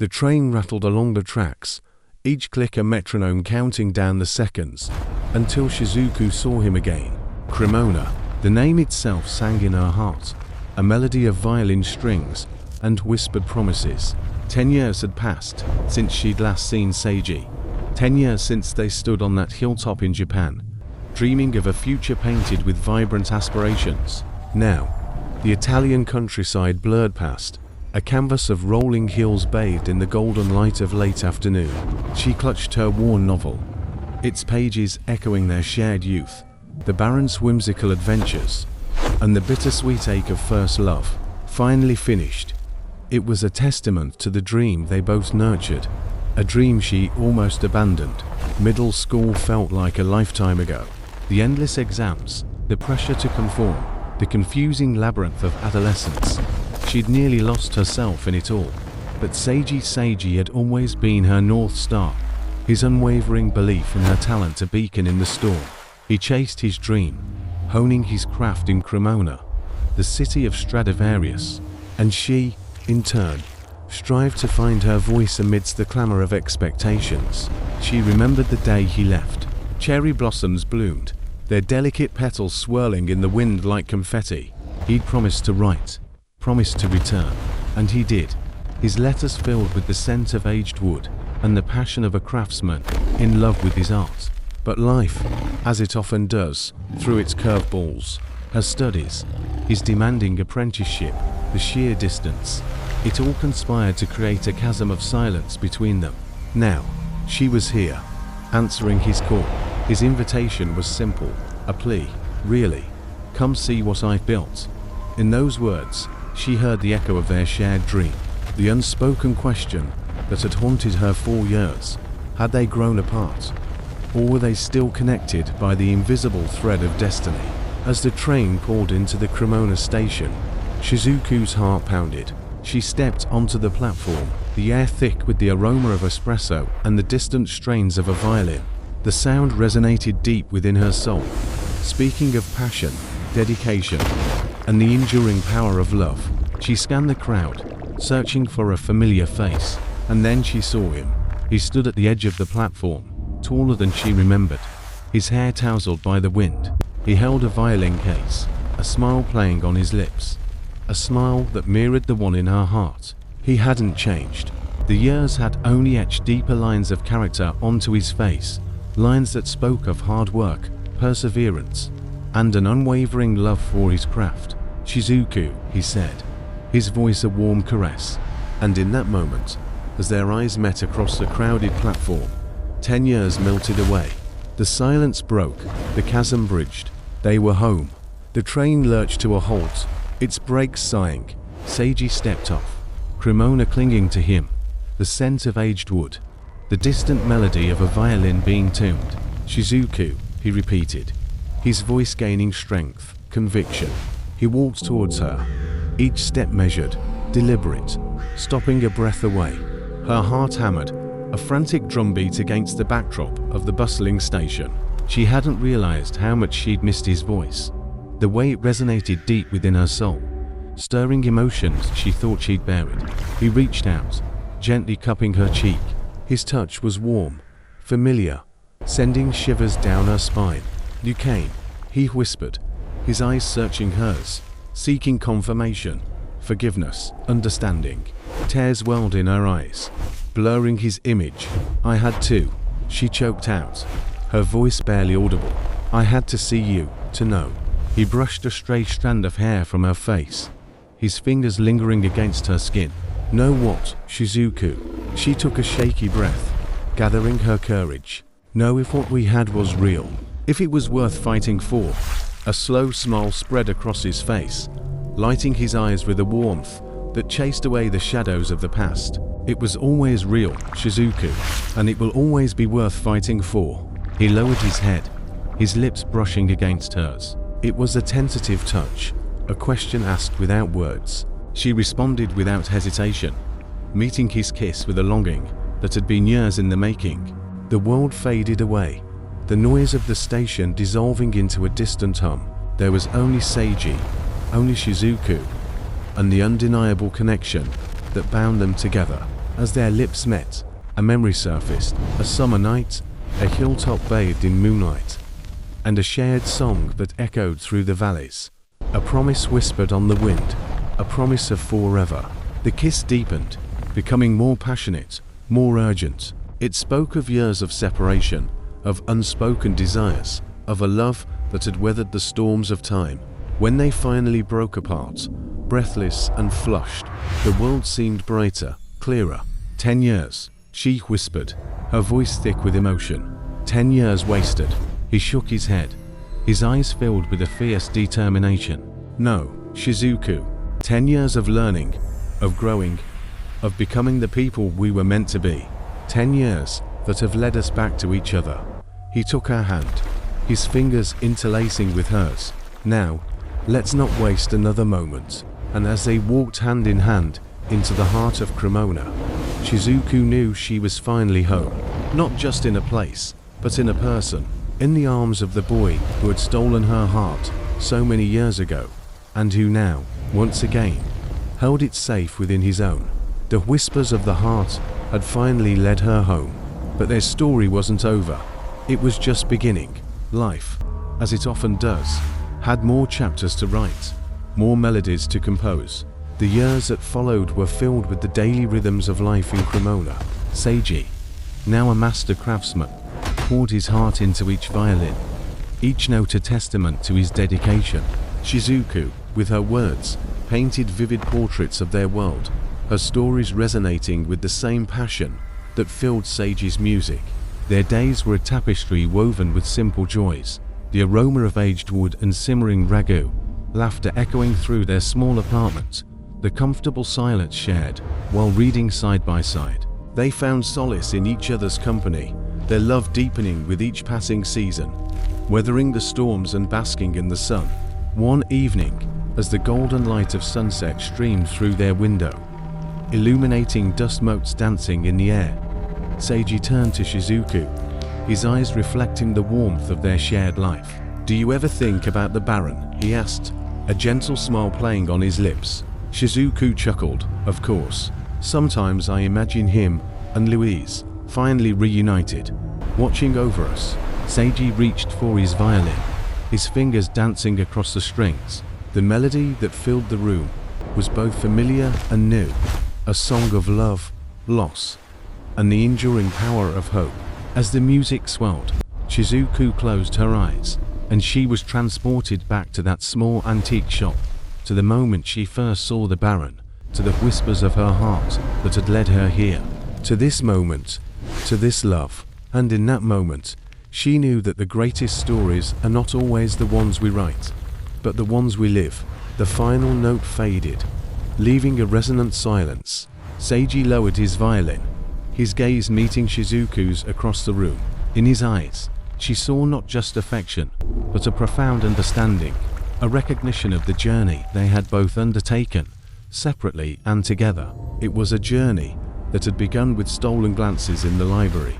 The train rattled along the tracks, each click a metronome counting down the seconds, until Shizuku saw him again. Cremona, the name itself sang in her heart, a melody of violin strings and whispered promises. 10 years had passed since she'd last seen Seiji. 10 years since they stood on that hilltop in Japan, dreaming of a future painted with vibrant aspirations. Now, the Italian countryside blurred past, a canvas of rolling hills bathed in the golden light of late afternoon. She clutched her worn novel, its pages echoing their shared youth, the Baron's whimsical adventures, and the bittersweet ache of first love. Finally finished, it was a testament to the dream they both nurtured, a dream she almost abandoned. Middle school felt like a lifetime ago. The endless exams, the pressure to conform, the confusing labyrinth of adolescence. She'd nearly lost herself in it all. But Seiji had always been her North Star, his unwavering belief in her talent a beacon in the storm. He chased his dream, honing his craft in Cremona, the city of Stradivarius, and she, in turn, strived to find her voice amidst the clamor of expectations. She remembered the day he left. Cherry blossoms bloomed, their delicate petals swirling in the wind like confetti. He'd promised to write, promised to return, and he did. His letters filled with the scent of aged wood and the passion of a craftsman in love with his art. But life, as it often does, threw its curveballs. Her studies, his demanding apprenticeship, the sheer distance, it all conspired to create a chasm of silence between them. Now, she was here, answering his call. His invitation was simple, a plea. Really, come see what I've built. In those words, she heard the echo of their shared dream, the unspoken question that had haunted her for years. Had they grown apart? Or were they still connected by the invisible thread of destiny? As the train pulled into the Cremona station, Shizuku's heart pounded. She stepped onto the platform, the air thick with the aroma of espresso and the distant strains of a violin. The sound resonated deep within her soul, speaking of passion, dedication, and the enduring power of love. She scanned the crowd, searching for a familiar face, and then she saw him. He stood at the edge of the platform, taller than she remembered, his hair tousled by the wind. He held a violin case, a smile playing on his lips, a smile that mirrored the one in her heart. He hadn't changed. The years had only etched deeper lines of character onto his face, lines that spoke of hard work, perseverance, and an unwavering love for his craft. "Shizuku," he said, his voice a warm caress. And in that moment, as their eyes met across the crowded platform, 10 years melted away. The silence broke, the chasm bridged. They were home. The train lurched to a halt, its brakes sighing. Seiji stepped off, Cremona clinging to him, the scent of aged wood, the distant melody of a violin being tuned. "Shizuku," he repeated, his voice gaining strength, conviction. He walked towards her, each step measured, deliberate, stopping a breath away. Her heart hammered, a frantic drumbeat against the backdrop of the bustling station. She hadn't realized how much she'd missed his voice, the way it resonated deep within her soul, stirring emotions she thought she'd buried. He reached out, gently cupping her cheek. His touch was warm, familiar, sending shivers down her spine. "You came," he whispered, his eyes searching hers, seeking confirmation, forgiveness, understanding. Tears welled in her eyes, blurring his image. "I had to," she choked out, her voice barely audible. "I had to see you, to know." He brushed a stray strand of hair from her face, his fingers lingering against her skin. "Know what, Shizuku?" She took a shaky breath, gathering her courage. "Know if what we had was real, if it was worth fighting for." A slow smile spread across his face, lighting his eyes with a warmth that chased away the shadows of the past. "It was always real, Shizuku, and it will always be worth fighting for." He lowered his head, his lips brushing against hers. It was a tentative touch, a question asked without words. She responded without hesitation, meeting his kiss with a longing that had been years in the making. The world faded away, the noise of the station dissolving into a distant hum. There was only Seiji, only Shizuku, and the undeniable connection that bound them together. As their lips met, a memory surfaced, a summer night, a hilltop bathed in moonlight, and a shared song that echoed through the valleys. A promise whispered on the wind, a promise of forever. The kiss deepened, becoming more passionate, more urgent. It spoke of years of separation, of unspoken desires, of a love that had weathered the storms of time. When they finally broke apart, breathless and flushed, the world seemed brighter, clearer. 10 years, she whispered, her voice thick with emotion. 10 years wasted. He shook his head, his eyes filled with a fierce determination. No, Shizuku. 10 years of learning, of growing, of becoming the people we were meant to be. 10 years that have led us back to each other. He took her hand, his fingers interlacing with hers. Now, let's not waste another moment. And as they walked hand in hand into the heart of Cremona, Shizuku knew she was finally home. Not just in a place, but in a person. In the arms of the boy who had stolen her heart so many years ago, and who now, once again, held it safe within his own. The whispers of the heart had finally led her home. But their story wasn't over. It was just beginning. Life, as it often does, had more chapters to write, more melodies to compose. The years that followed were filled with the daily rhythms of life in Cremona. Seiji, now a master craftsman, poured his heart into each violin, each note a testament to his dedication. Shizuku, with her words, painted vivid portraits of their world, her stories resonating with the same passion that filled Seiji's music. Their days were a tapestry woven with simple joys, the aroma of aged wood and simmering ragu, laughter echoing through their small apartment, the comfortable silence shared while reading side by side. They found solace in each other's company, their love deepening with each passing season, weathering the storms and basking in the sun. One evening, as the golden light of sunset streamed through their window, illuminating dust motes dancing in the air, Seiji turned to Shizuku, his eyes reflecting the warmth of their shared life. "Do you ever think about the Baron?" he asked, a gentle smile playing on his lips. Shizuku chuckled. "Of course. Sometimes I imagine him and Louise finally reunited, watching over us." Seiji reached for his violin, his fingers dancing across the strings. The melody that filled the room was both familiar and new, a song of love, loss, and the enduring power of hope. As the music swelled, Shizuku closed her eyes, and she was transported back to that small antique shop, to the moment she first saw the Baron, to the whispers of her heart that had led her here, to this moment, to this love. And in that moment, she knew that the greatest stories are not always the ones we write, but the ones we live. The final note faded, leaving a resonant silence. Seiji lowered his violin, his gaze meeting Shizuku's across the room. In his eyes, she saw not just affection, but a profound understanding, a recognition of the journey they had both undertaken, separately and together. It was a journey that had begun with stolen glances in the library,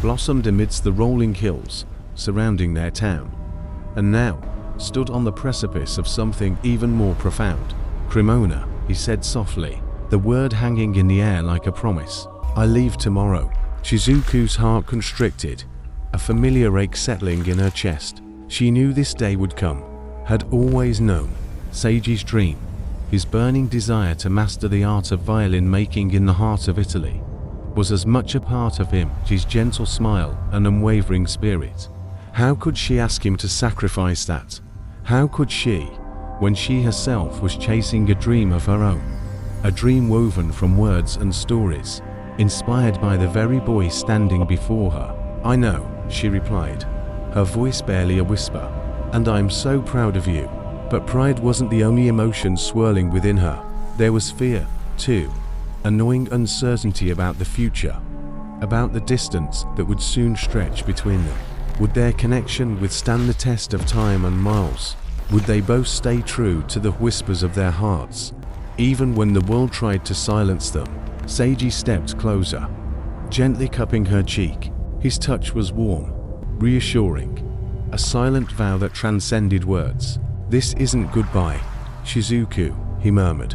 blossomed amidst the rolling hills surrounding their town, and now stood on the precipice of something even more profound. "Cremona," he said softly, the word hanging in the air like a promise. "I leave tomorrow." Shizuku's heart constricted, a familiar ache settling in her chest. She knew this day would come, had always known. Seiji's dream, his burning desire to master the art of violin making in the heart of Italy, was as much a part of him as his gentle smile and unwavering spirit. How could she ask him to sacrifice that? How could she, when she herself was chasing a dream of her own? A dream woven from words and stories, inspired by the very boy standing before her. "I know," she replied, her voice barely a whisper, "and I'm so proud of you." But pride wasn't the only emotion swirling within her. There was fear, too, a gnawing uncertainty about the future, about the distance that would soon stretch between them. Would their connection withstand the test of time and miles? Would they both stay true to the whispers of their hearts, even when the world tried to silence them? Seiji stepped closer, gently cupping her cheek. His touch was warm, reassuring, a silent vow that transcended words. "This isn't goodbye, Shizuku," he murmured,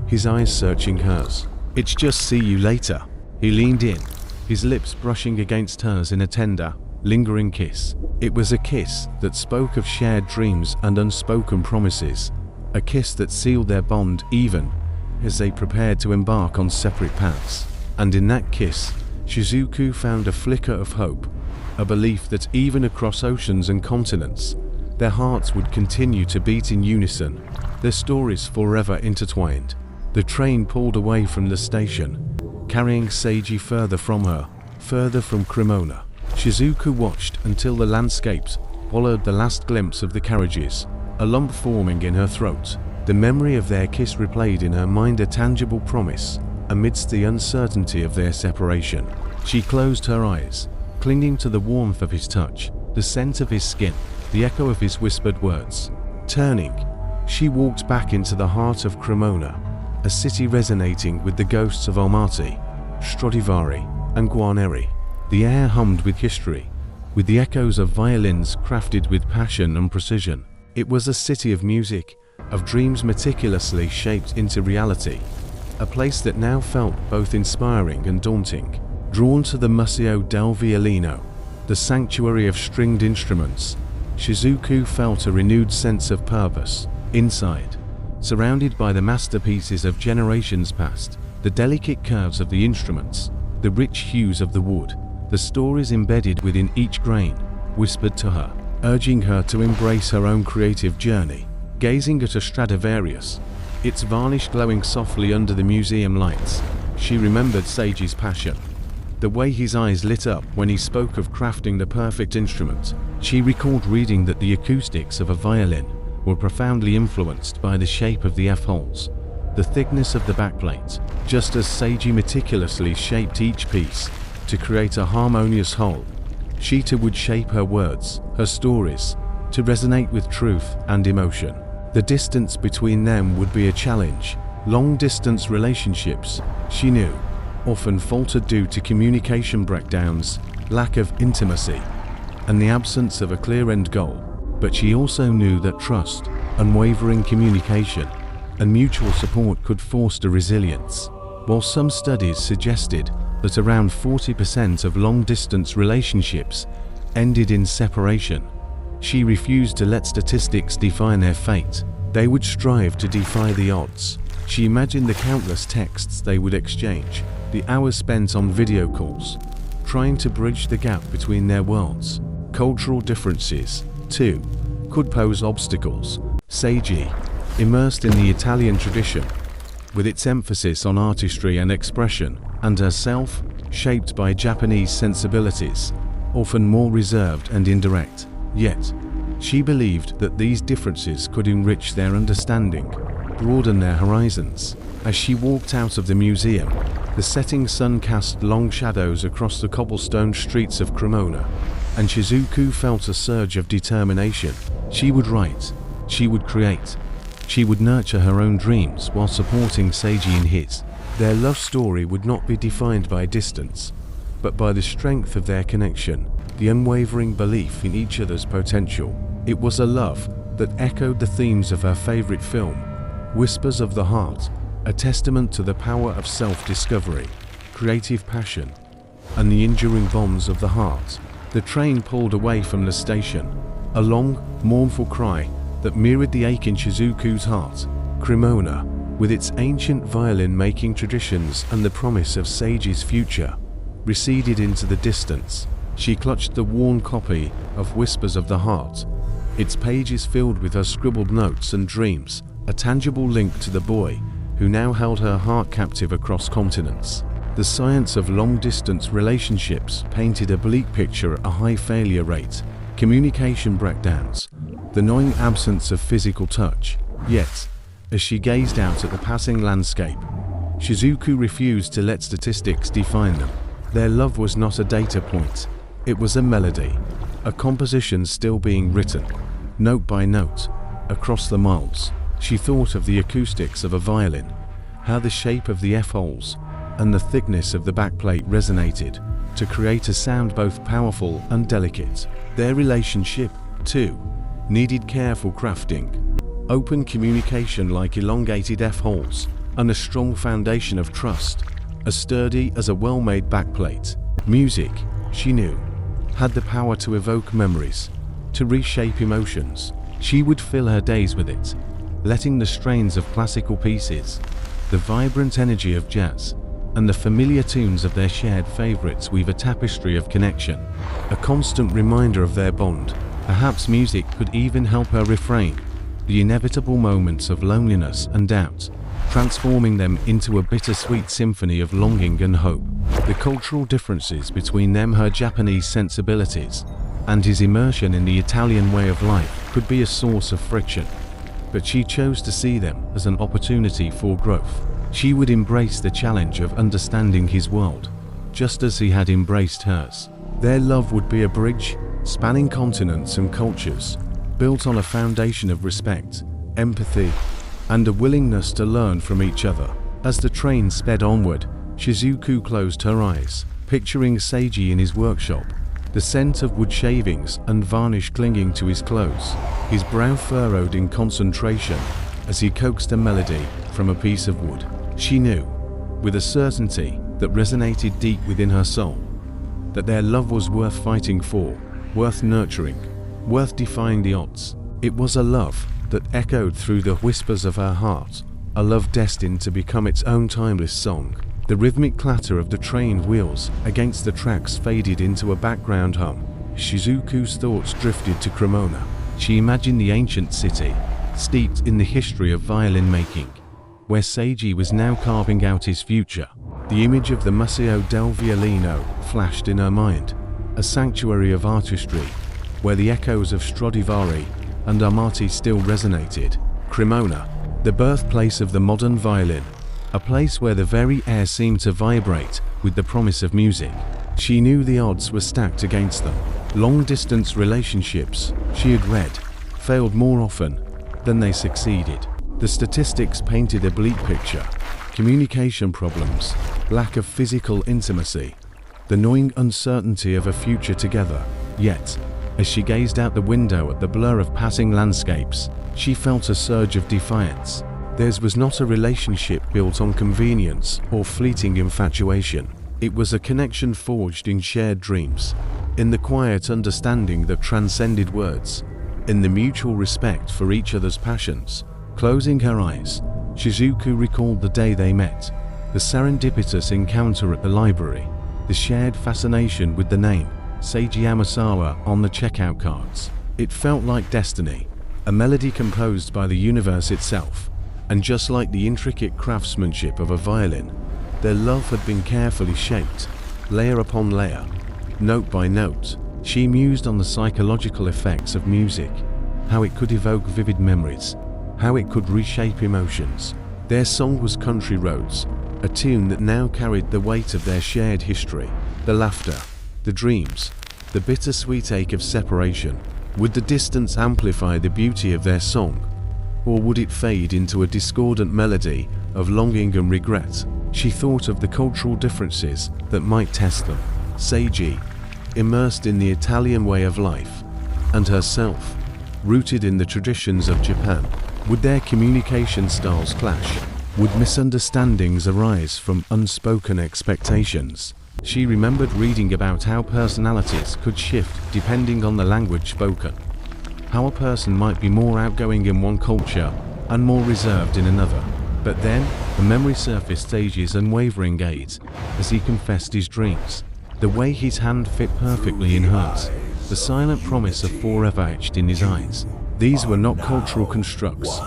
his eyes searching hers. It's just see you later. He leaned in, his lips brushing against hers in a tender, lingering kiss. It was a kiss that spoke of shared dreams and unspoken promises, a kiss that sealed their bond even as they prepared to embark on separate paths. And in that kiss, Shizuku found a flicker of hope, a belief that even across oceans and continents, their hearts would continue to beat in unison, their stories forever intertwined. The train pulled away from the station, carrying Seiji further from her, further from Cremona. Shizuku watched until the landscapes followed the last glimpse of the carriages, a lump forming in her throat. The memory of their kiss replayed in her mind, a tangible promise, amidst the uncertainty of their separation. She closed her eyes, clinging to the warmth of his touch, the scent of his skin, the echo of his whispered words. Turning, she walked back into the heart of Cremona, a city resonating with the ghosts of Almaty, Stradivari, and Guarneri. The air hummed with history, with the echoes of violins crafted with passion and precision. It was a city of music, of dreams meticulously shaped into reality, a place that now felt both inspiring and daunting. Drawn to the Museo del Violino, the sanctuary of stringed instruments, Shizuku felt a renewed sense of purpose. Inside, surrounded by the masterpieces of generations past, the delicate curves of the instruments, the rich hues of the wood, the stories embedded within each grain, whispered to her, urging her to embrace her own creative journey. Gazing at a Stradivarius, its varnish glowing softly under the museum lights, she remembered Seiji's passion. The way his eyes lit up when he spoke of crafting the perfect instrument. She recalled reading that the acoustics of a violin were profoundly influenced by the shape of the F-holes, the thickness of the backplate, just as Seiji meticulously shaped each piece to create a harmonious whole. She too would shape her words, her stories, to resonate with truth and emotion. The distance between them would be a challenge. Long-distance relationships, she knew, often faltered due to communication breakdowns, lack of intimacy, and the absence of a clear end goal. But she also knew that trust, unwavering communication, and mutual support could foster resilience. While some studies suggested that around 40% of long-distance relationships ended in separation, she refused to let statistics define their fate. They would strive to defy the odds. She imagined the countless texts they would exchange, the hours spent on video calls, trying to bridge the gap between their worlds. Cultural differences, too, could pose obstacles. Seiji, immersed in the Italian tradition, with its emphasis on artistry and expression, and herself, shaped by Japanese sensibilities, often more reserved and indirect. Yet, she believed that these differences could enrich their understanding, broaden their horizons. As she walked out of the museum, the setting sun cast long shadows across the cobblestone streets of Cremona, and Shizuku felt a surge of determination. She would write, she would create, she would nurture her own dreams while supporting Seiji in his. Their love story would not be defined by distance, but by the strength of their connection, the unwavering belief in each other's potential. It was a love that echoed the themes of her favorite film, Whispers of the Heart, a testament to the power of self-discovery, creative passion, and the enduring bonds of the heart. The train pulled away from the station, a long, mournful cry that mirrored the ache in Shizuku's heart. Cremona, with its ancient violin-making traditions and the promise of Seiji's future, receded into the distance. She clutched the worn copy of Whispers of the Heart, its pages filled with her scribbled notes and dreams, a tangible link to the boy who now held her heart captive across continents. The science of long-distance relationships painted a bleak picture: a high failure rate, communication breakdowns, the gnawing absence of physical touch. Yet, as she gazed out at the passing landscape, Shizuku refused to let statistics define them. Their love was not a data point, it was a melody, a composition still being written, note by note, across the miles. She thought of the acoustics of a violin, how the shape of the F-holes and the thickness of the backplate resonated to create a sound both powerful and delicate. Their relationship, too, needed careful crafting, open communication like elongated F-holes, and a strong foundation of trust, as sturdy as a well-made backplate. Music, she knew, had the power to evoke memories, to reshape emotions. She would fill her days with it, letting the strains of classical pieces, the vibrant energy of jazz, and the familiar tunes of their shared favorites weave a tapestry of connection, a constant reminder of their bond. Perhaps music could even help her refrain the inevitable moments of loneliness and doubt, transforming them into a bittersweet symphony of longing and hope. The cultural differences between them, her Japanese sensibilities, and his immersion in the Italian way of life could be a source of friction, but she chose to see them as an opportunity for growth. She would embrace the challenge of understanding his world, just as he had embraced hers. Their love would be a bridge, spanning continents and cultures, built on a foundation of respect, empathy, and a willingness to learn from each other. As the train sped onward, Shizuku closed her eyes, picturing Seiji in his workshop, the scent of wood shavings and varnish clinging to his clothes, his brow furrowed in concentration as he coaxed a melody from a piece of wood. She knew, with a certainty that resonated deep within her soul, that their love was worth fighting for, worth nurturing, worth defying the odds. It was a love that echoed through the whispers of her heart, a love destined to become its own timeless song. The rhythmic clatter of the train wheels against the tracks faded into a background hum. Shizuku's thoughts drifted to Cremona. She imagined the ancient city, steeped in the history of violin making, where Seiji was now carving out his future. The image of the Museo del Violino flashed in her mind, a sanctuary of artistry, where the echoes of Stradivari and Amati still resonated. Cremona, the birthplace of the modern violin, a place where the very air seemed to vibrate with the promise of music. She knew the odds were stacked against them. Long-distance relationships, she had read, failed more often than they succeeded. The statistics painted a bleak picture: communication problems, lack of physical intimacy, the gnawing uncertainty of a future together. Yet, as she gazed out the window at the blur of passing landscapes, she felt a surge of defiance. Theirs was not a relationship built on convenience or fleeting infatuation. It was a connection forged in shared dreams, in the quiet understanding that transcended words, in the mutual respect for each other's passions. Closing her eyes, Shizuku recalled the day they met, the serendipitous encounter at the library, the shared fascination with the name Seiji Amasawa on the checkout cards. It felt like destiny, a melody composed by the universe itself. And just like the intricate craftsmanship of a violin, their love had been carefully shaped, layer upon layer, note by note. She mused on the psychological effects of music, how it could evoke vivid memories, how it could reshape emotions. Their song was Country Roads, a tune that now carried the weight of their shared history, the laughter, the dreams, the bittersweet ache of separation. Would the distance amplify the beauty of their song, or would it fade into a discordant melody of longing and regret? She thought of the cultural differences that might test them. Seiji, immersed in the Italian way of life, and herself, rooted in the traditions of Japan. Would their communication styles clash? Would misunderstandings arise from unspoken expectations? She remembered reading about how personalities could shift depending on the language spoken, how a person might be more outgoing in one culture and more reserved in another. But then, the memory surfaced Seiji's unwavering gaze as he confessed his dreams, the way his hand fit perfectly in hers, the silent promise of forever etched in his eyes. These were not cultural constructs.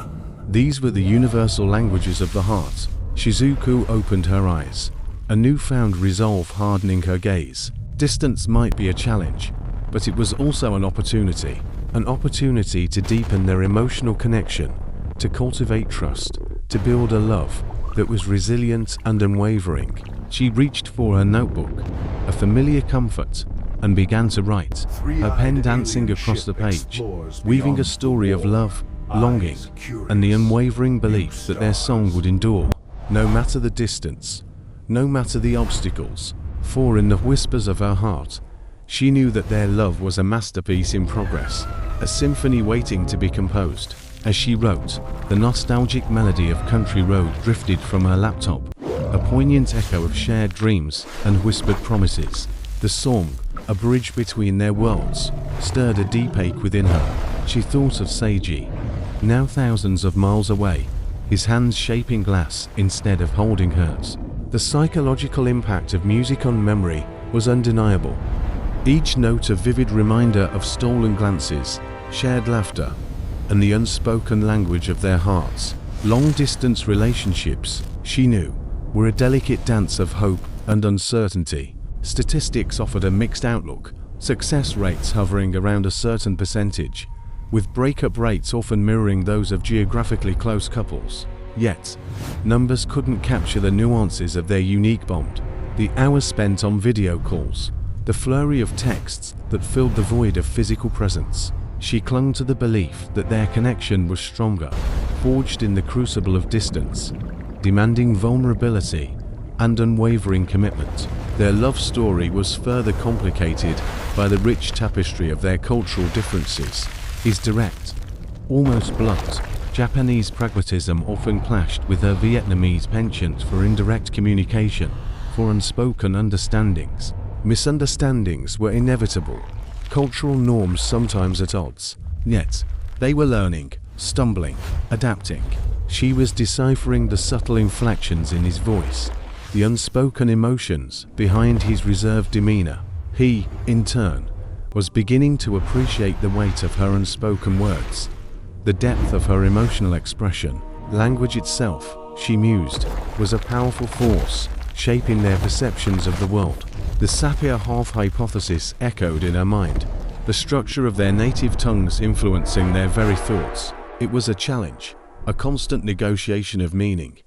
These were the universal languages of the heart. Shizuku opened her eyes, a newfound resolve hardening her gaze. Distance might be a challenge, but it was also an opportunity to deepen their emotional connection, to cultivate trust, to build a love that was resilient and unwavering. She reached for her notebook, a familiar comfort, and began to write, her pen dancing across the page, weaving a story of love, longing, and the unwavering belief that their song would endure, no matter the distance, no matter the obstacles. For in the whispers of her heart, she knew that their love was a masterpiece in progress, a symphony waiting to be composed. As she wrote, the nostalgic melody of Country Road drifted from her laptop, a poignant echo of shared dreams and whispered promises. The song, a bridge between their worlds, stirred a deep ache within her. She thought of Seiji, now thousands of miles away, his hands shaping glass instead of holding hers. The psychological impact of music on memory was undeniable. Each note a vivid reminder of stolen glances, shared laughter, and the unspoken language of their hearts. Long-distance relationships, she knew, were a delicate dance of hope and uncertainty. Statistics offered a mixed outlook, success rates hovering around a certain percentage, with breakup rates often mirroring those of geographically close couples. Yet, numbers couldn't capture the nuances of their unique bond. The hours spent on video calls, the flurry of texts that filled the void of physical presence. She clung to the belief that their connection was stronger, forged in the crucible of distance, demanding vulnerability and unwavering commitment. Their love story was further complicated by the rich tapestry of their cultural differences. His direct, almost blunt, Japanese pragmatism often clashed with her Vietnamese penchant for indirect communication, for unspoken understandings. Misunderstandings were inevitable, cultural norms sometimes at odds. Yet, they were learning, stumbling, adapting. She was deciphering the subtle inflections in his voice, the unspoken emotions behind his reserved demeanor. He, in turn, was beginning to appreciate the weight of her unspoken words, the depth of her emotional expression. Language itself, she mused, was a powerful force, shaping their perceptions of the world. The Sapir-Whorf hypothesis echoed in her mind, the structure of their native tongues influencing their very thoughts. It was a challenge, a constant negotiation of meaning,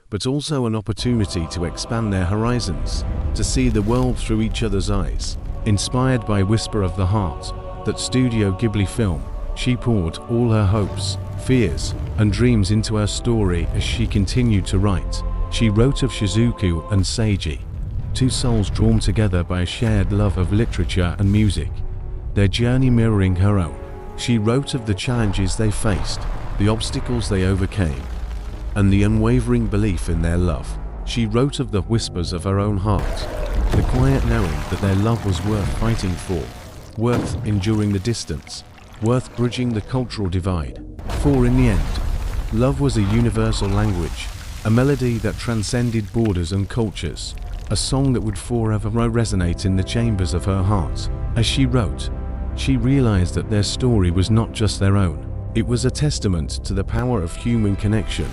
but also an opportunity to expand their horizons, to see the world through each other's eyes. Inspired by Whisper of the Heart, that Studio Ghibli film, she poured all her hopes, fears, and dreams into her story as she continued to write. She wrote of Shizuku and Seiji, two souls drawn together by a shared love of literature and music, their journey mirroring her own. She wrote of the challenges they faced, the obstacles they overcame, and the unwavering belief in their love. She wrote of the whispers of her own heart, the quiet knowing that their love was worth fighting for, worth enduring the distance, worth bridging the cultural divide. For in the end, love was a universal language, a melody that transcended borders and cultures, a song that would forever resonate in the chambers of her heart. As she wrote, she realized that their story was not just their own. It was a testament to the power of human connection,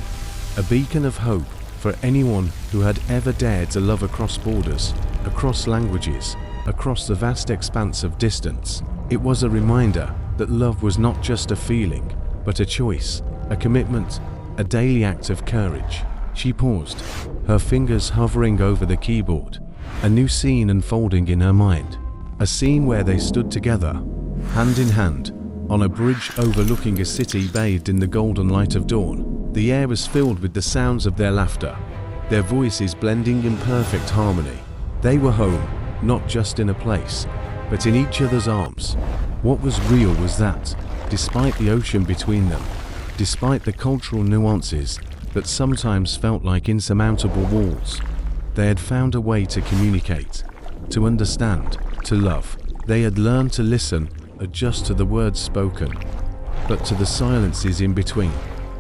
a beacon of hope for anyone who had ever dared to love across borders, across languages, across the vast expanse of distance. It was a reminder that love was not just a feeling, but a choice, a commitment, a daily act of courage. She paused, her fingers hovering over the keyboard, a new scene unfolding in her mind. A scene where they stood together, hand in hand, on a bridge overlooking a city bathed in the golden light of dawn. The air was filled with the sounds of their laughter, their voices blending in perfect harmony. They were home, not just in a place, but in each other's arms. What was real was that, despite the ocean between them, despite the cultural nuances that sometimes felt like insurmountable walls, they had found a way to communicate, to understand, to love. They had learned to listen, adjust to the words spoken, but to the silences in between,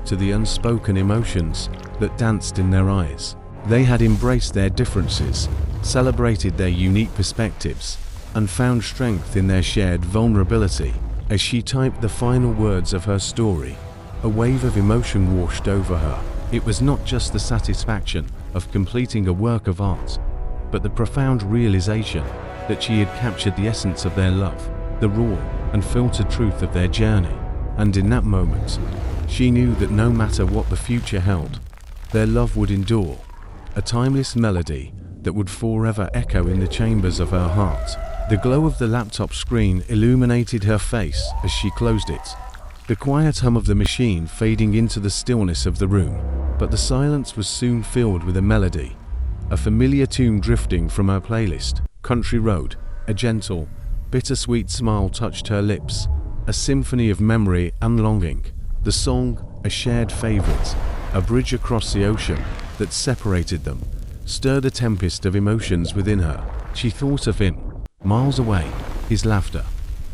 to the unspoken emotions that danced in their eyes. They had embraced their differences, celebrated their unique perspectives, and found strength in their shared vulnerability. As she typed the final words of her story, a wave of emotion washed over her. It was not just the satisfaction of completing a work of art, but the profound realization that she had captured the essence of their love, the raw and filtered truth of their journey. And in that moment, she knew that no matter what the future held, their love would endure, a timeless melody that would forever echo in the chambers of her heart. The glow of the laptop screen illuminated her face as she closed it, the quiet hum of the machine fading into the stillness of the room. But the silence was soon filled with a melody, a familiar tune drifting from her playlist. Country Road. A gentle, bittersweet smile touched her lips, a symphony of memory and longing. The song, a shared favorite, a bridge across the ocean that separated them, stirred a tempest of emotions within her. She thought of him, miles away, his laughter,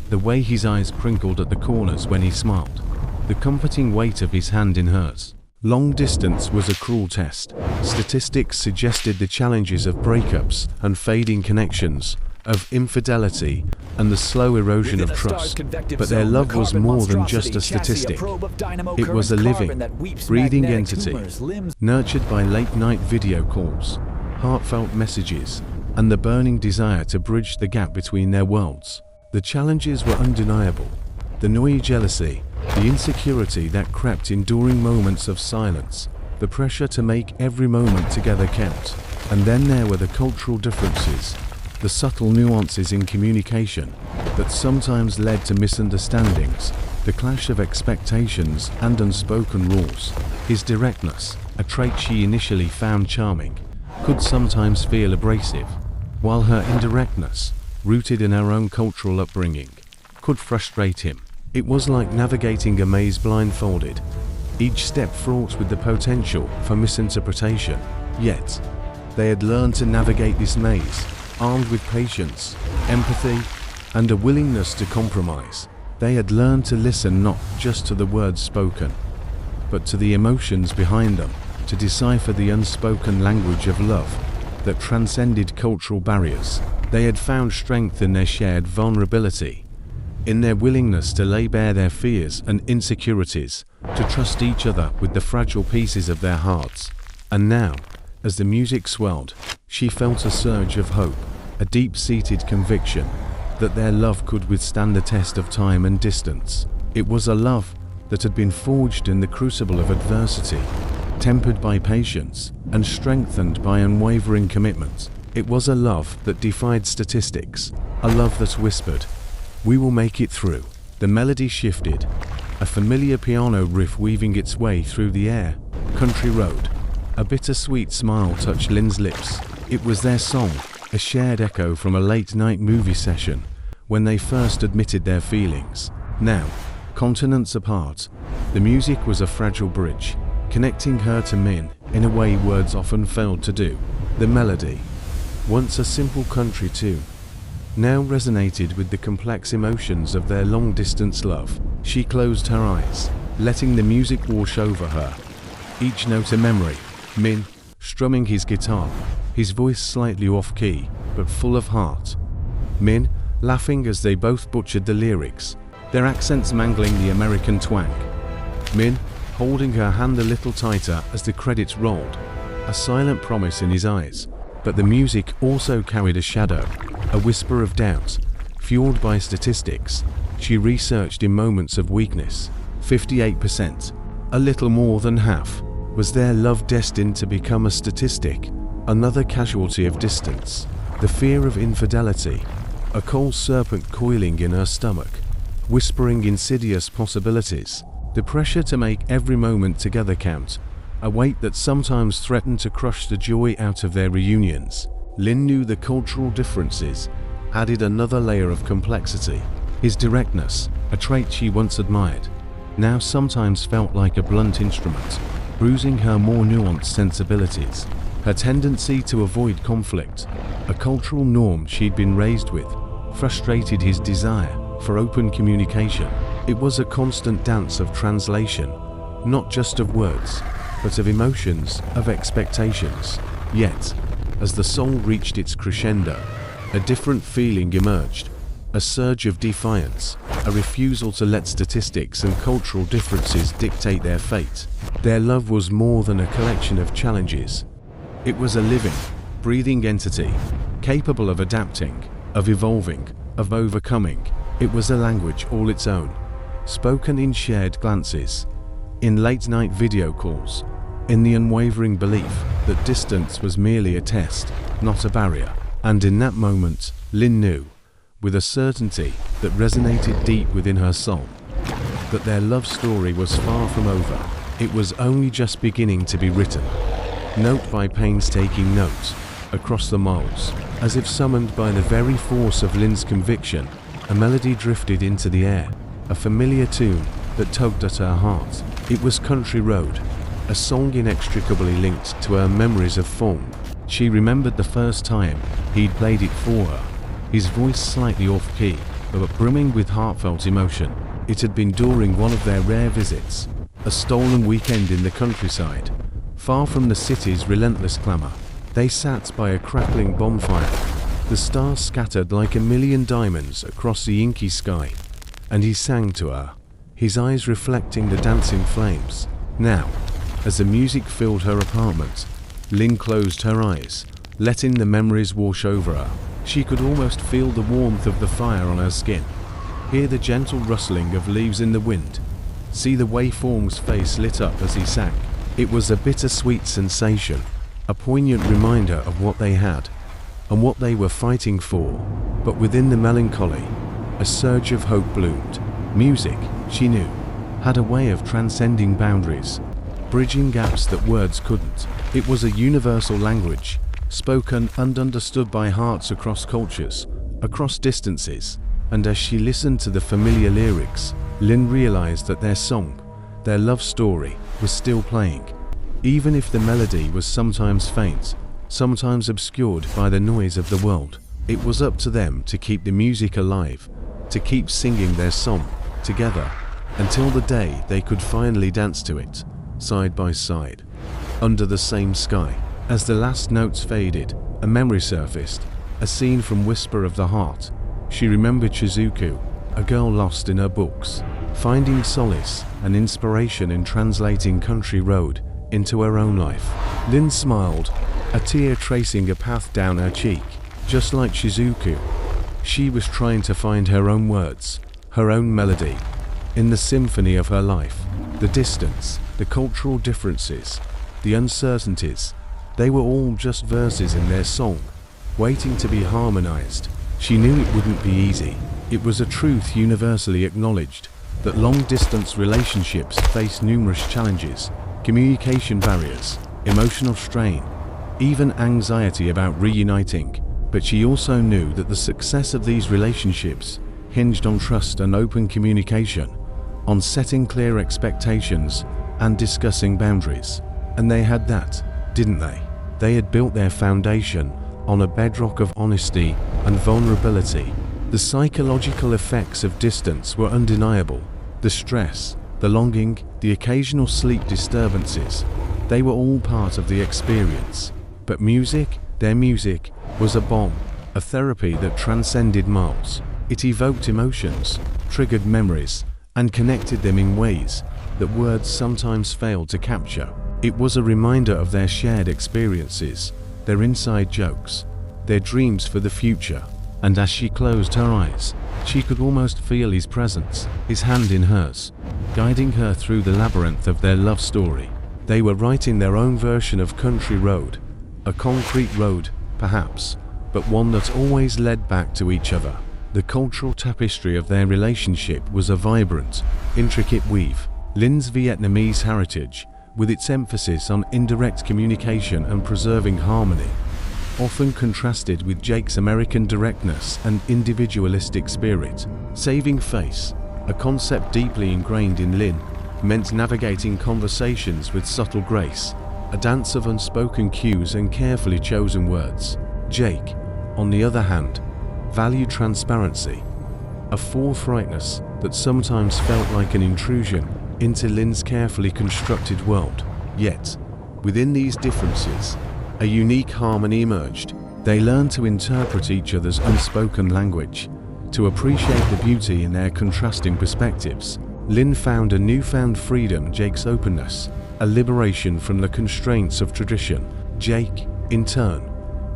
the way his eyes crinkled at the corners when he smiled, the comforting weight of his hand in hers. Long distance was a cruel test. Statistics suggested the challenges of breakups and fading connections, of infidelity and the slow erosion of trust. But their love was more than just a statistic. It was a living, breathing entity, nurtured by late-night video calls, heartfelt messages, and the burning desire to bridge the gap between their worlds. The challenges were undeniable. The gnawing jealousy, the insecurity that crept in during moments of silence, the pressure to make every moment together count. And then there were the cultural differences, the subtle nuances in communication that sometimes led to misunderstandings, the clash of expectations and unspoken rules. His directness, a trait she initially found charming, could sometimes feel abrasive, while her indirectness, rooted in her own cultural upbringing, could frustrate him. It was like navigating a maze blindfolded, each step fraught with the potential for misinterpretation. Yet, they had learned to navigate this maze, armed with patience, empathy, and a willingness to compromise. They had learned to listen not just to the words spoken, but to the emotions behind them, to decipher the unspoken language of love that transcended cultural barriers. They had found strength in their shared vulnerability, in their willingness to lay bare their fears and insecurities, to trust each other with the fragile pieces of their hearts. And now, as the music swelled, she felt a surge of hope, a deep-seated conviction that their love could withstand the test of time and distance. It was a love that had been forged in the crucible of adversity, tempered by patience and strengthened by unwavering commitment. It was a love that defied statistics, a love that whispered, "We will make it through." The melody shifted, a familiar piano riff weaving its way through the air. Country Road. A bittersweet smile touched Lynn's lips. It was their song, a shared echo from a late-night movie session when they first admitted their feelings. Now, continents apart, the music was a fragile bridge, connecting her to Min in a way words often failed to do. The melody, once a simple country tune, now resonated with the complex emotions of their long-distance love. She closed her eyes, letting the music wash over her, each note a memory. Min, strumming his guitar, his voice slightly off-key, but full of heart. Min, laughing as they both butchered the lyrics, their accents mangling the American twang. Min, holding her hand a little tighter as the credits rolled, a silent promise in his eyes. But the music also carried a shadow, a whisper of doubt, fueled by statistics. She researched in moments of weakness. 58%, a little more than half. Was their love destined to become a statistic, another casualty of distance? The fear of infidelity, a cold serpent coiling in her stomach, whispering insidious possibilities. The pressure to make every moment together count, a weight that sometimes threatened to crush the joy out of their reunions. Lin knew the cultural differences added another layer of complexity. His directness, a trait she once admired, now sometimes felt like a blunt instrument, bruising her more nuanced sensibilities. Her tendency to avoid conflict, a cultural norm she'd been raised with, frustrated his desire for open communication. It was a constant dance of translation, not just of words, but of emotions, of expectations. Yet, as the song reached its crescendo, a different feeling emerged, a surge of defiance, a refusal to let statistics and cultural differences dictate their fate. Their love was more than a collection of challenges. It was a living, breathing entity, capable of adapting, of evolving, of overcoming. It was a language all its own, spoken in shared glances, in late-night video calls, in the unwavering belief that distance was merely a test, not a barrier. And in that moment, Lin knew, with a certainty that resonated deep within her soul, that their love story was far from over. It was only just beginning to be written, note by painstaking note, across the miles. As if summoned by the very force of Lin's conviction, a melody drifted into the air, a familiar tune that tugged at her heart. It was Country Road, a song inextricably linked to her memories of Fong. She remembered the first time he'd played it for her. His voice slightly off-key, but brimming with heartfelt emotion. It had been during one of their rare visits, a stolen weekend in the countryside, far from the city's relentless clamor. They sat by a crackling bonfire, the stars scattered like a million diamonds across the inky sky, and he sang to her, his eyes reflecting the dancing flames. Now, as the music filled her apartment, Lin closed her eyes, letting the memories wash over her. She could almost feel the warmth of the fire on her skin, hear the gentle rustling of leaves in the wind, see the way Fong's face lit up as he sang. It was a bittersweet sensation, a poignant reminder of what they had, and what they were fighting for. But within the melancholy, a surge of hope bloomed. Music, she knew, had a way of transcending boundaries, bridging gaps that words couldn't. It was a universal language, spoken and understood by hearts across cultures, across distances. And as she listened to the familiar lyrics, Lin realized that their song, their love story, was still playing. Even if the melody was sometimes faint, sometimes obscured by the noise of the world, it was up to them to keep the music alive, to keep singing their song together, until the day they could finally dance to it, side by side, under the same sky. As the last notes faded, a memory surfaced, a scene from Whisper of the Heart. She remembered Shizuku, a girl lost in her books, finding solace and inspiration in translating Country Road into her own life. Lin smiled, a tear tracing a path down her cheek. Just like Shizuku, she was trying to find her own words, her own melody, in the symphony of her life. The distance, the cultural differences, the uncertainties, they were all just verses in their song, waiting to be harmonized. She knew it wouldn't be easy. It was a truth universally acknowledged, that long-distance relationships face numerous challenges, communication barriers, emotional strain, even anxiety about reuniting. But she also knew that the success of these relationships hinged on trust and open communication, on setting clear expectations and discussing boundaries. And they had that, didn't they? They had built their foundation on a bedrock of honesty and vulnerability. The psychological effects of distance were undeniable. The stress, the longing, the occasional sleep disturbances, they were all part of the experience. But music, their music, was a balm, a therapy that transcended miles. It evoked emotions, triggered memories, and connected them in ways that words sometimes failed to capture. It was a reminder of their shared experiences, their inside jokes, their dreams for the future. And as she closed her eyes, she could almost feel his presence, his hand in hers, guiding her through the labyrinth of their love story. They were writing their own version of Country Road, a concrete road, perhaps, but one that always led back to each other. The cultural tapestry of their relationship was a vibrant, intricate weave. Lin's Vietnamese heritage, with its emphasis on indirect communication and preserving harmony, often contrasted with Jake's American directness and individualistic spirit. Saving face, a concept deeply ingrained in Lin, meant navigating conversations with subtle grace, a dance of unspoken cues and carefully chosen words. Jake, on the other hand, valued transparency, a forthrightness that sometimes felt like an intrusion into Lin's carefully constructed world. Yet, within these differences, a unique harmony emerged. They learned to interpret each other's unspoken language, to appreciate the beauty in their contrasting perspectives. Lin found a newfound freedom in Jake's openness, a liberation from the constraints of tradition. Jake, in turn,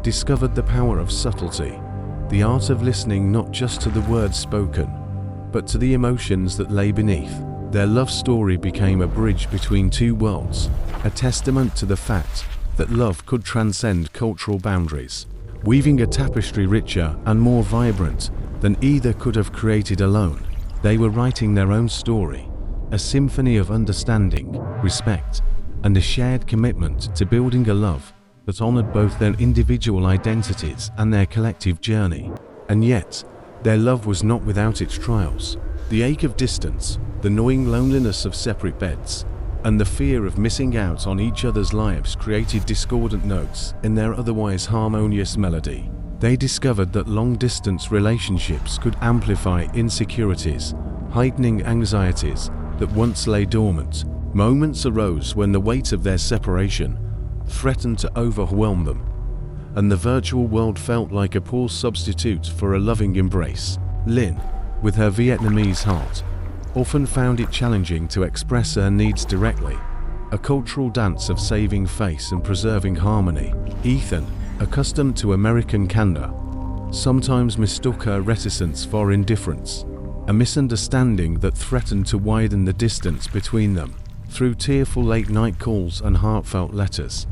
discovered the power of subtlety, the art of listening not just to the words spoken, but to the emotions that lay beneath. Their love story became a bridge between two worlds, a testament to the fact that love could transcend cultural boundaries, weaving a tapestry richer and more vibrant than either could have created alone. They were writing their own story, a symphony of understanding, respect, and a shared commitment to building a love that honored both their individual identities and their collective journey. And yet, their love was not without its trials. The ache of distance, the gnawing loneliness of separate beds, and the fear of missing out on each other's lives created discordant notes in their otherwise harmonious melody. They discovered that long-distance relationships could amplify insecurities, heightening anxieties that once lay dormant. Moments arose when the weight of their separation threatened to overwhelm them, and the virtual world felt like a poor substitute for a loving embrace. Lin, with her Vietnamese heart, often found it challenging to express her needs directly, a cultural dance of saving face and preserving harmony. Ethan, accustomed to American candor, sometimes mistook her reticence for indifference, a misunderstanding that threatened to widen the distance between them. Through tearful late-night calls and heartfelt letters,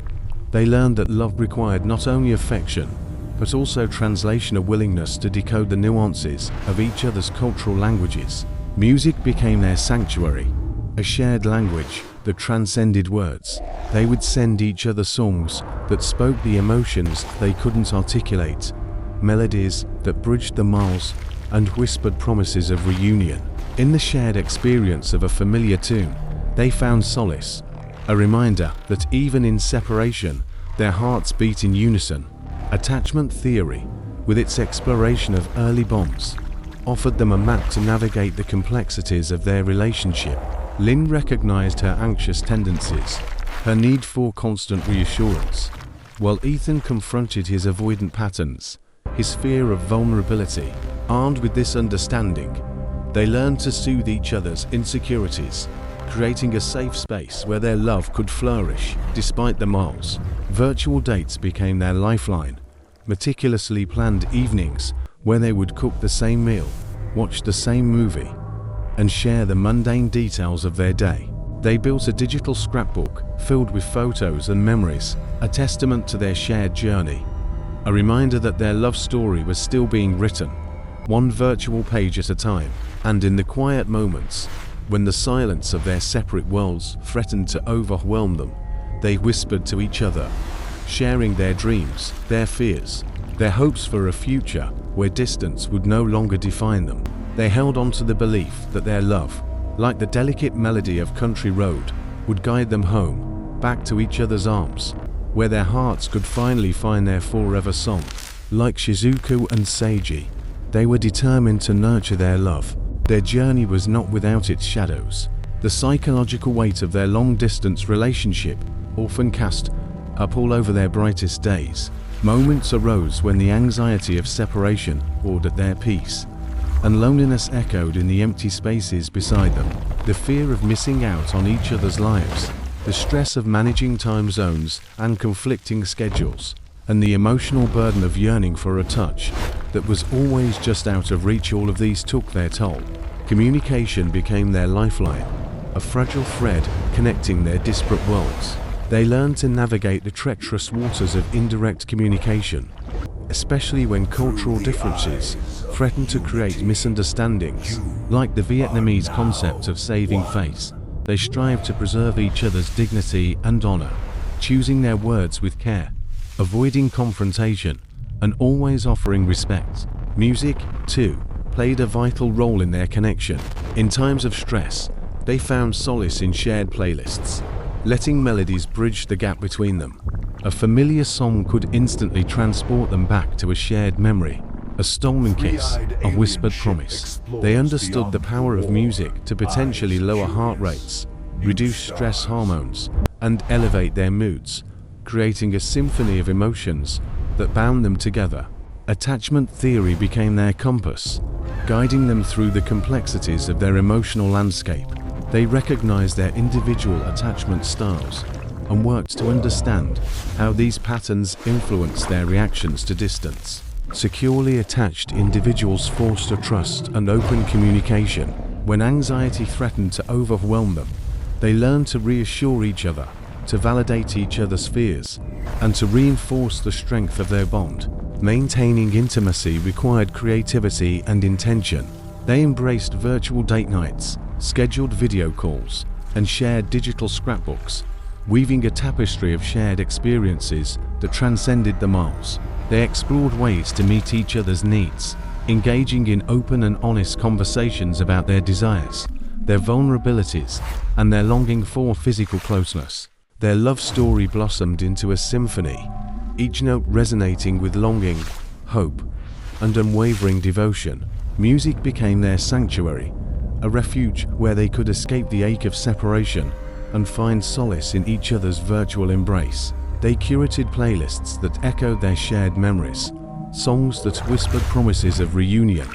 they learned that love required not only affection, but also translation, a willingness to decode the nuances of each other's cultural languages. Music became their sanctuary, a shared language that transcended words. They would send each other songs that spoke the emotions they couldn't articulate, melodies that bridged the miles, and whispered promises of reunion. In the shared experience of a familiar tune, they found solace, a reminder that even in separation, their hearts beat in unison. Attachment theory, with its exploration of early bonds, offered them a map to navigate the complexities of their relationship. Lin recognized her anxious tendencies, her need for constant reassurance, while Ethan confronted his avoidant patterns, his fear of vulnerability. Armed with this understanding, they learned to soothe each other's insecurities, creating a safe space where their love could flourish despite the miles. Virtual dates became their lifeline, meticulously planned evenings where they would cook the same meal, watch the same movie, and share the mundane details of their day. They built a digital scrapbook filled with photos and memories, a testament to their shared journey, a reminder that their love story was still being written, one virtual page at a time. And in the quiet moments, when the silence of their separate worlds threatened to overwhelm them, they whispered to each other, sharing their dreams, their fears, their hopes for a future where distance would no longer define them. They held on to the belief that their love, like the delicate melody of Country Road, would guide them home, back to each other's arms, where their hearts could finally find their forever song. Like Shizuku and Seiji, they were determined to nurture their love. Their journey was not without its shadows. The psychological weight of their long-distance relationship often cast a pall over their brightest days. Moments arose when the anxiety of separation gnawed at their peace, and loneliness echoed in the empty spaces beside them. The fear of missing out on each other's lives, the stress of managing time zones and conflicting schedules, and the emotional burden of yearning for a touch that was always just out of reach, all of these took their toll. Communication became their lifeline, a fragile thread connecting their disparate worlds. They learned to navigate the treacherous waters of indirect communication, especially when cultural differences threatened to create misunderstandings. Like the Vietnamese concept of saving face, they strived to preserve each other's dignity and honor, choosing their words with care, avoiding confrontation, and always offering respect. Music, too, played a vital role in their connection. In times of stress, they found solace in shared playlists, letting melodies bridge the gap between them. A familiar song could instantly transport them back to a shared memory, a stolen kiss, a whispered promise. They understood the power of music to potentially lower heart rates, reduce stress hormones, and elevate their moods, creating a symphony of emotions that bound them together. Attachment theory became their compass, guiding them through the complexities of their emotional landscape. They recognized their individual attachment styles and worked to understand how these patterns influence their reactions to distance. Securely attached individuals foster trust and open communication. When anxiety threatened to overwhelm them, they learned to reassure each other, to validate each other's fears, and to reinforce the strength of their bond. Maintaining intimacy required creativity and intention. They embraced virtual date nights, scheduled video calls, and shared digital scrapbooks, weaving a tapestry of shared experiences that transcended the miles. They explored ways to meet each other's needs, engaging in open and honest conversations about their desires, their vulnerabilities, and their longing for physical closeness. Their love story blossomed into a symphony, each note resonating with longing, hope, and unwavering devotion. Music became their sanctuary, a refuge where they could escape the ache of separation and find solace in each other's virtual embrace. They curated playlists that echoed their shared memories, songs that whispered promises of reunion,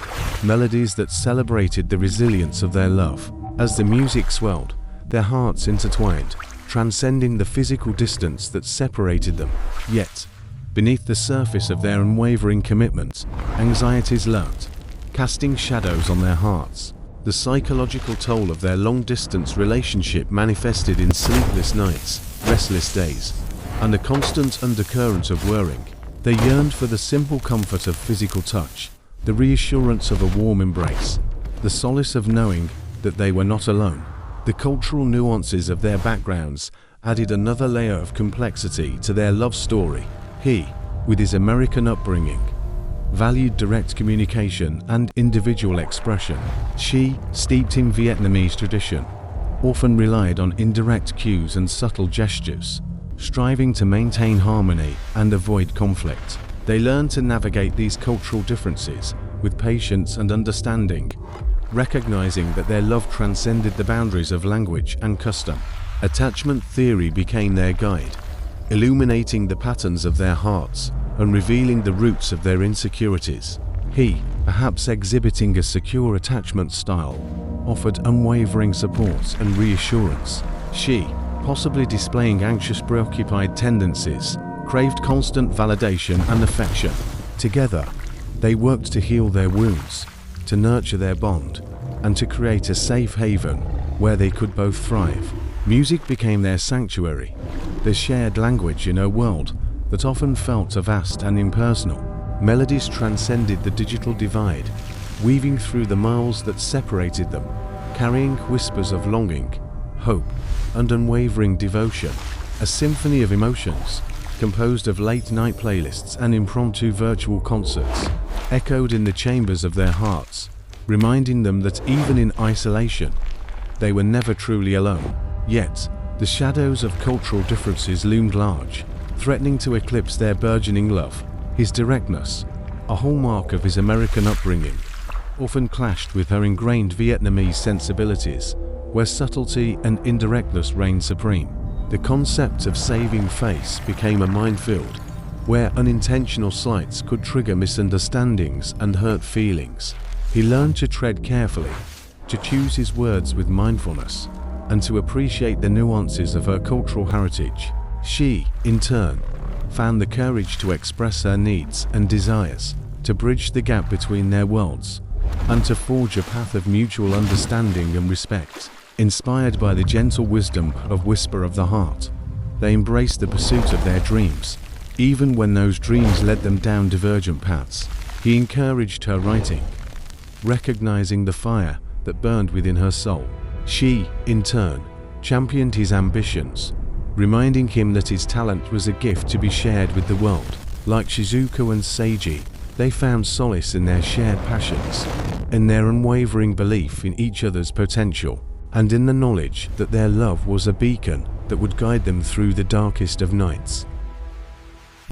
melodies that celebrated the resilience of their love. As the music swelled, their hearts intertwined, transcending the physical distance that separated them. Yet, beneath the surface of their unwavering commitment, anxieties lurked, casting shadows on their hearts. The psychological toll of their long-distance relationship manifested in sleepless nights, restless days, and a constant undercurrent of worrying. They yearned for the simple comfort of physical touch, the reassurance of a warm embrace, the solace of knowing that they were not alone. The cultural nuances of their backgrounds added another layer of complexity to their love story. He, with his American upbringing, valued direct communication and individual expression. She, steeped in Vietnamese tradition, often relied on indirect cues and subtle gestures, striving to maintain harmony and avoid conflict. They learned to navigate these cultural differences with patience and understanding, recognizing that their love transcended the boundaries of language and custom. Attachment theory became their guide, illuminating the patterns of their hearts and revealing the roots of their insecurities. He, perhaps exhibiting a secure attachment style, offered unwavering support and reassurance. She, possibly displaying anxious, preoccupied tendencies, craved constant validation and affection. Together, they worked to heal their wounds, to nurture their bond, and to create a safe haven where they could both thrive. Music became their sanctuary, the shared language in a world that often felt vast and impersonal. Melodies transcended the digital divide, weaving through the miles that separated them, carrying whispers of longing, hope, and unwavering devotion. A symphony of emotions, composed of late-night playlists and impromptu virtual concerts, echoed in the chambers of their hearts, reminding them that even in isolation, they were never truly alone. Yet, the shadows of cultural differences loomed large, threatening to eclipse their burgeoning love. His directness, a hallmark of his American upbringing, often clashed with her ingrained Vietnamese sensibilities, where subtlety and indirectness reigned supreme. The concept of saving face became a minefield, where unintentional slights could trigger misunderstandings and hurt feelings. He learned to tread carefully, to choose his words with mindfulness, and to appreciate the nuances of her cultural heritage. She, in turn, found the courage to express her needs and desires, to bridge the gap between their worlds, and to forge a path of mutual understanding and respect. Inspired by the gentle wisdom of Whisper of the Heart, they embraced the pursuit of their dreams, even when those dreams led them down divergent paths. He encouraged her writing, recognizing the fire that burned within her soul. She, in turn, championed his ambitions, reminding him that his talent was a gift to be shared with the world. Like Shizuku and Seiji, they found solace in their shared passions, in their unwavering belief in each other's potential, and in the knowledge that their love was a beacon that would guide them through the darkest of nights.